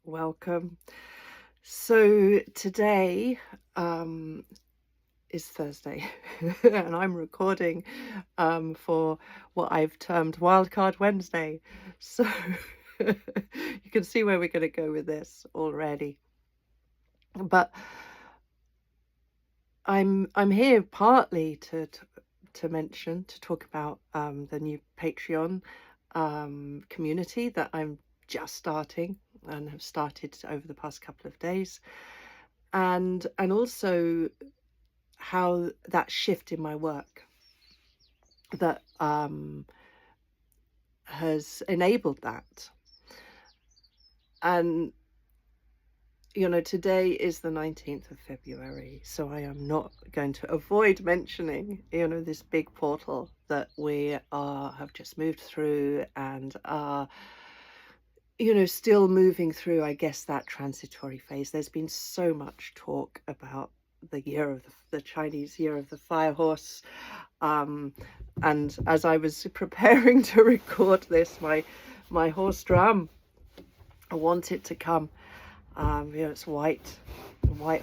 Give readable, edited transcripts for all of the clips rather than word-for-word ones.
Welcome. So today is Thursday, and I'm recording for what I've termed Wildcard Wednesday. So you can see where we're going to go with this already. But I'm here partly to mention, to talk about the new Patreon community that I'm just starting and have started over the past couple of days, and also how that shift in my work that has enabled that. And today is the 19th of February, so I am not going to avoid mentioning this big portal that we have just moved through and are still moving through, I guess, that transitory phase. There's been so much talk about the year of the Chinese year of the fire horse, and as I was preparing to record this, my horse drum, I want it to come. It's white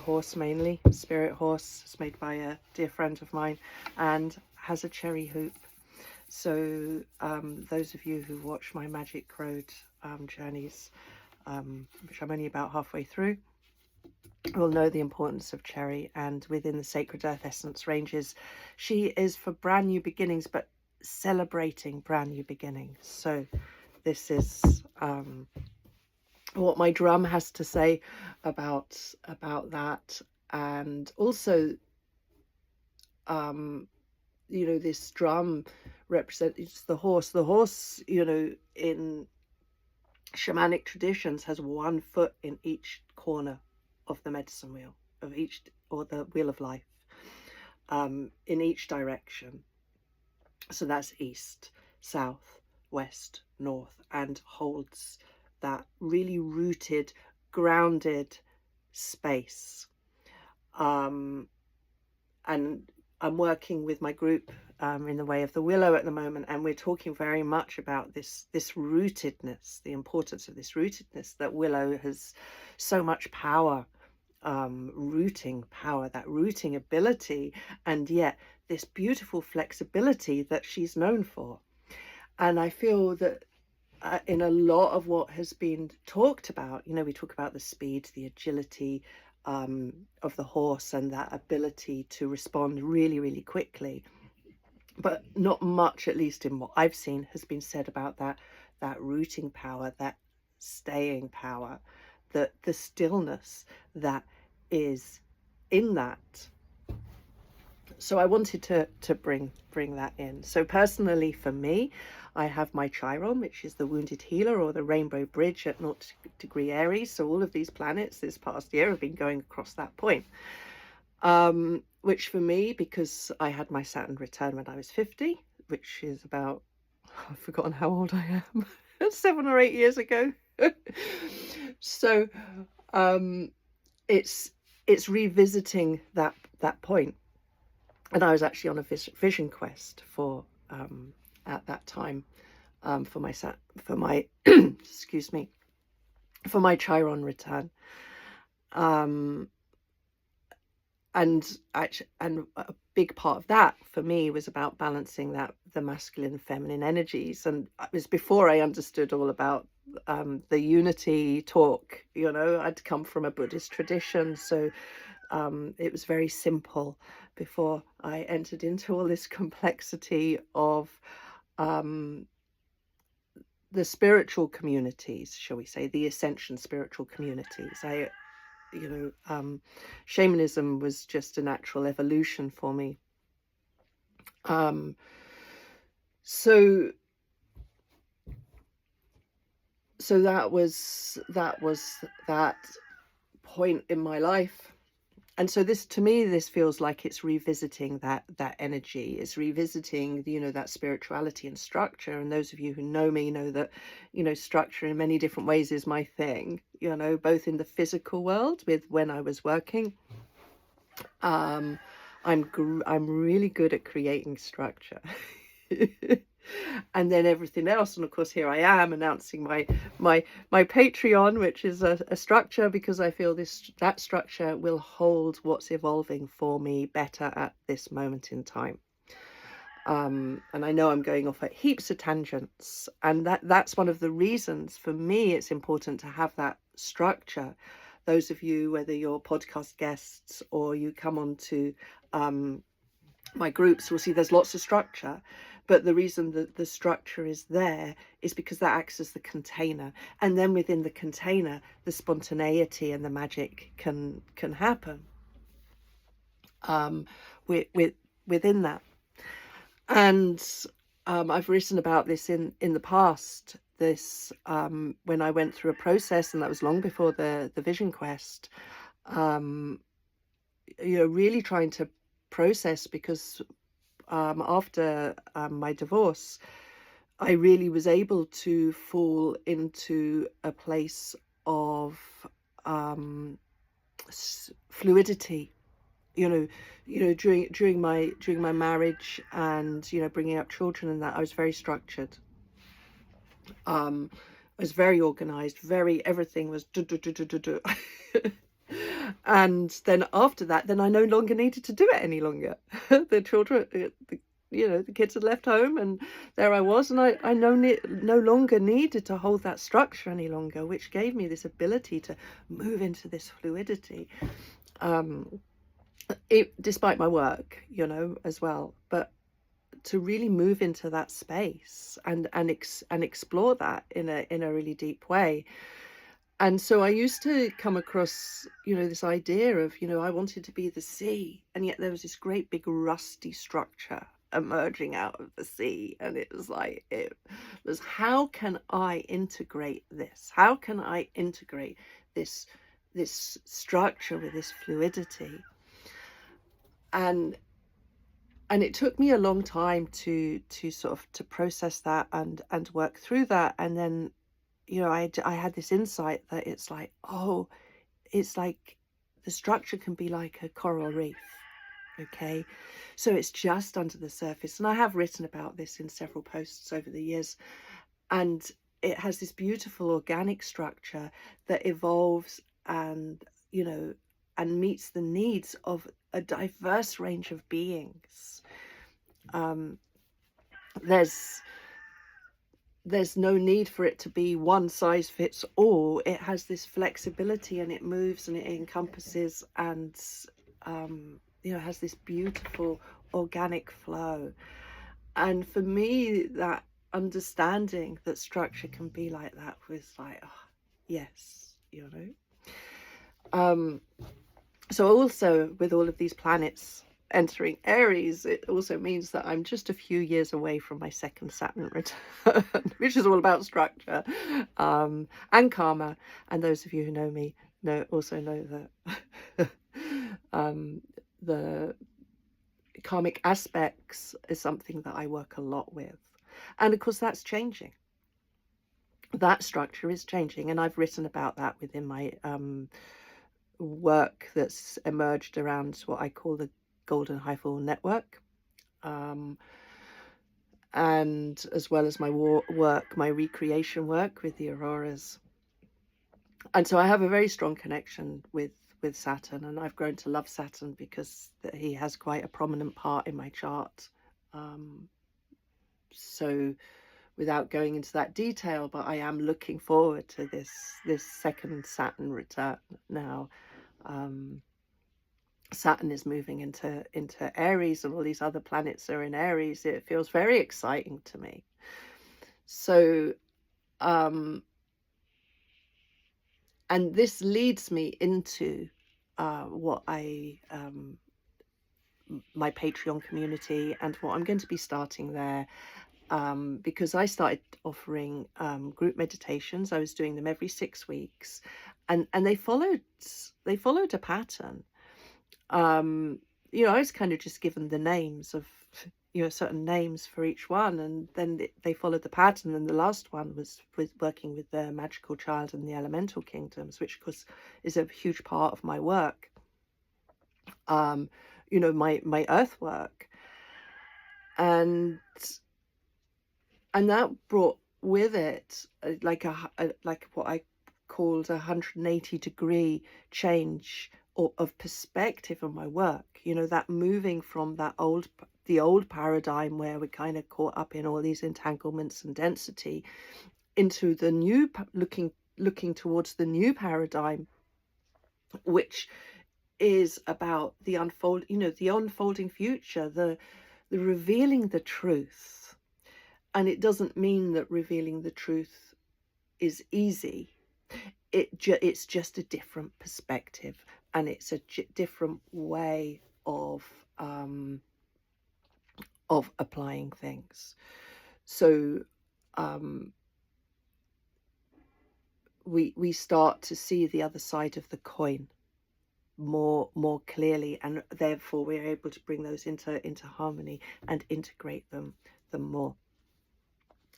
horse, mainly spirit horse. It's made by a dear friend of mine and has a cherry hoop. So those of you who watch my Magic Road journeys, which I'm only about halfway through, will know the importance of cherry. And within the Sacred Earth Essence ranges, she is for brand new beginnings, but celebrating brand new beginnings. So this is what my drum has to say about that. And also this drum represents the horse in shamanic traditions has one foot in each corner of the medicine wheel of each, or the wheel of life, in each direction. So that's east, south, west, north, and holds that really rooted, grounded space. And I'm working with my group in the Way of the Willow at the moment, and we're talking very much about this rootedness, the importance of this rootedness, that Willow has so much power, rooting power, that rooting ability, and yet this beautiful flexibility that she's known for. And I feel that in a lot of what has been talked about, we talk about the speed, the agility of the horse, and that ability to respond really, really quickly. But not much, at least in what I've seen, has been said about that rooting power, that staying power, the stillness that is in that. So I wanted to bring that in. So personally, for me, I have my Chiron, which is the Wounded Healer, or the Rainbow Bridge at 0° Aries. So all of these planets this past year have been going across that point, which for me, because I had my Saturn return when I was 50, which is about, I've forgotten how old I am, 7 or 8 years ago. So it's revisiting that point. And I was actually on a vision quest for at that time for my excuse me, for my Chiron return, and a big part of that for me was about balancing the masculine and feminine energies. And it was before I understood all about the unity talk. I'd come from a Buddhist tradition, so it was very simple before I entered into all this complexity of the spiritual communities, shall we say, the ascension spiritual communities. Shamanism was just a natural evolution for me. So that was that point in my life. And so this, to me, this feels like it's revisiting that energy. It's revisiting, that spirituality and structure. And those of you who know me know that, structure in many different ways is my thing, both in the physical world with when I was working. I'm really good at creating structure. and then everything else. And of course, here I am announcing my Patreon, which is a structure, because I feel that structure will hold what's evolving for me better at this moment in time. And I know I'm going off at heaps of tangents, and that's one of the reasons for me it's important to have that structure. Those of you, whether you're podcast guests or you come on to my groups, will see there's lots of structure, but the reason that the structure is there is because that acts as the container, and then within the container the spontaneity and the magic can happen within that. And I've written about this in the past, this when I went through a process, and that was long before the Vision Quest, really trying to process, because after my divorce, I really was able to fall into a place of fluidity, during my marriage, and bringing up children, and that I was very structured. I was very organized, everything was and then after that, then I no longer needed to do it any longer. The children, the kids had left home, and there I was, and I no longer needed to hold that structure any longer, which gave me this ability to move into this fluidity, despite my work, as well, but to really move into that space and explore that in a really deep way. And so I used to come across, this idea of, I wanted to be the sea, and yet there was this great big rusty structure emerging out of the sea. And it was how can I integrate this? How can I integrate this structure with this fluidity? And it took me a long time to sort of to process that and work through that. And then, I had this insight that it's like the structure can be like a coral reef. Okay, so it's just under the surface. And I have written about this in several posts over the years. And it has this beautiful organic structure that evolves and, and meets the needs of a diverse range of beings. There's no need for it to be one size fits all. It has this flexibility, and it moves, and it encompasses, and has this beautiful organic flow. And for me, that understanding that structure can be like that was like, oh, yes, so also with all of these planets entering Aries, it also means that I'm just a few years away from my second Saturn return, which is all about structure and karma. And those of you who know me also know that the karmic aspects is something that I work a lot with. And of course, that's changing. That structure is changing, and I've written about that within my work that's emerged around what I call the Golden Highfall Network, and as well as my work, my recreation work with the auroras. And so I have a very strong connection with Saturn, and I've grown to love Saturn because he has quite a prominent part in my chart. So without going into that detail, but I am looking forward to this second Saturn return now. Saturn is moving into Aries, and all these other planets are in Aries. It feels very exciting to me. So, and this leads me into what my Patreon community, and what I'm going to be starting there, because I started offering group meditations. I was doing them every 6 weeks, and they followed a pattern. I was kind of just given the names of, certain names for each one, and then they followed the pattern. And the last one was working with the magical child and the elemental kingdoms, which of course is a huge part of my work. My earth work. And And that brought with it like like what I called a 180-degree change of perspective on my work. You know, that moving from the old paradigm where we're kind of caught up in all these entanglements and density, into the new looking towards the new paradigm, which is about the unfolding future, the revealing the truth. And it doesn't mean that revealing the truth is easy. It's just a different perspective, and it's a different way of applying things. So we start to see the other side of the coin more clearly, and therefore we're able to bring those into harmony and integrate them more.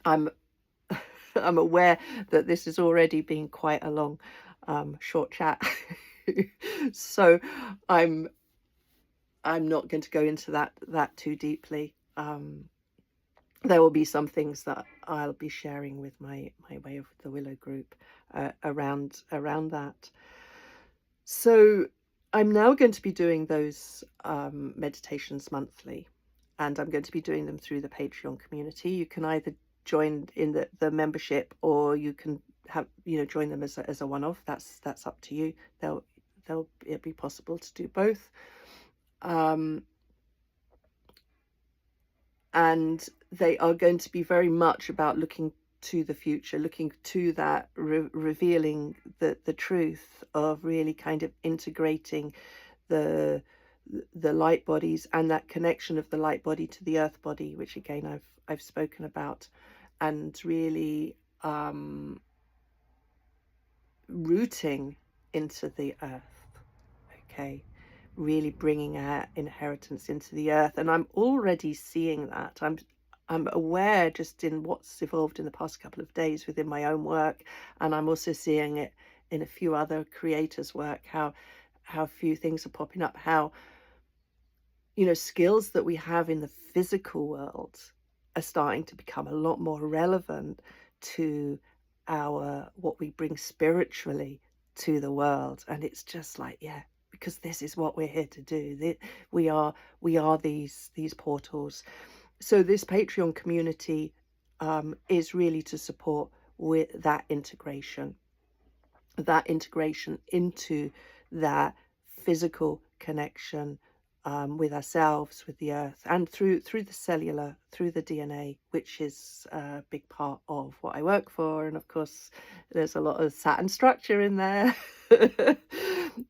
I'm aware that this has already been quite a long short chat, so I'm not going to go into that too deeply. There will be some things that I'll be sharing with my Way of the Willow group around that. So I'm now going to be doing those meditations monthly, and I'm going to be doing them through the Patreon community. You can either join in the membership, or you can have join them as a one-off. That's up to you. It'll be possible to do both. And they are going to be very much about looking to the future, looking to that revealing the truth of really kind of integrating the light bodies and that connection of the light body to the earth body, which again I've spoken about, and really rooting into the earth. Okay, really bringing our inheritance into the earth. And I'm already seeing that. I'm aware just in what's evolved in the past couple of days within my own work, and I'm also seeing it in a few other creators' work, how few things are popping up, how skills that we have in the physical world are starting to become a lot more relevant to what we bring spiritually to the world. And it's just like, yeah, because this is what we're here to do. We are these portals. So this Patreon community is really to support with that integration into that physical connection with ourselves, with the earth, and through the cellular, through the DNA, which is a big part of what I work for. And of course, there's a lot of Saturn structure in there.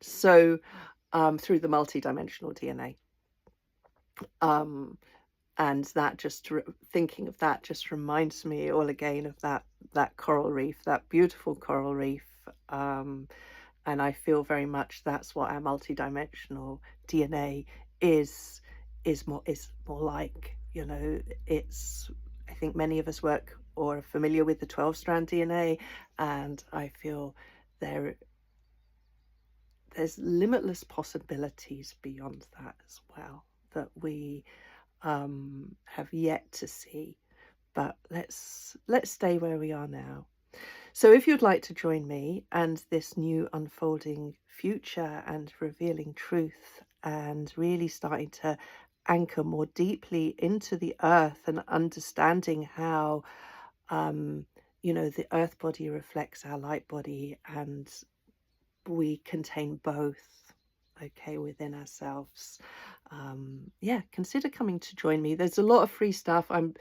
So through the multidimensional DNA. And that thinking of that just reminds me all again of that coral reef, that beautiful coral reef. And I feel very much that's what our multidimensional DNA is more like. It's, I think many of us work or are familiar with the 12-strand DNA, and I feel there's limitless possibilities beyond that as well, that we have yet to see. But let's stay where we are now. So if you'd like to join me and this new unfolding future and revealing truth, and really starting to anchor more deeply into the earth and understanding how the earth body reflects our light body, and we contain both, okay, within ourselves, consider coming to join me. There's a lot of free stuff. I'm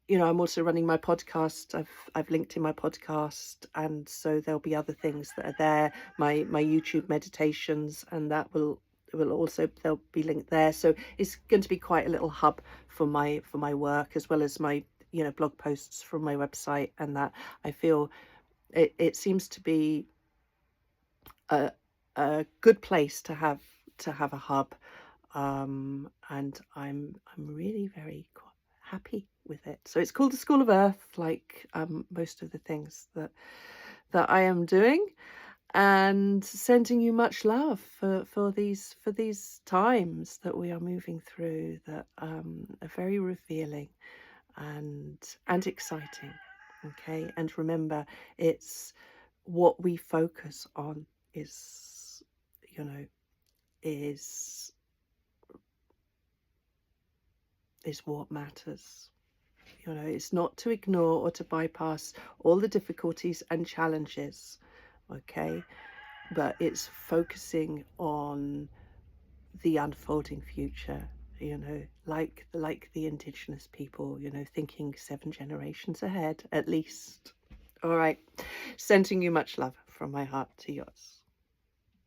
also running my podcast. I've linked in my podcast, and so there'll be other things that are there. My YouTube meditations, and that will also, they'll be linked there. So it's going to be quite a little hub for my work, as well as my blog posts from my website. And that, I feel it seems to be a good place to have a hub, and I'm really very happy with it. So it's called the School of Earth, like most of the things that I am doing, and sending you much love for these times that we are moving through, that are very revealing, and exciting. Okay, and remember, it's what we focus on is, you know, is what matters. You know, it's not to ignore or to bypass all the difficulties and challenges, okay, but it's focusing on the unfolding future, you know, like the indigenous people, you know, thinking 7 generations ahead at least. All right, sending you much love from my heart to yours.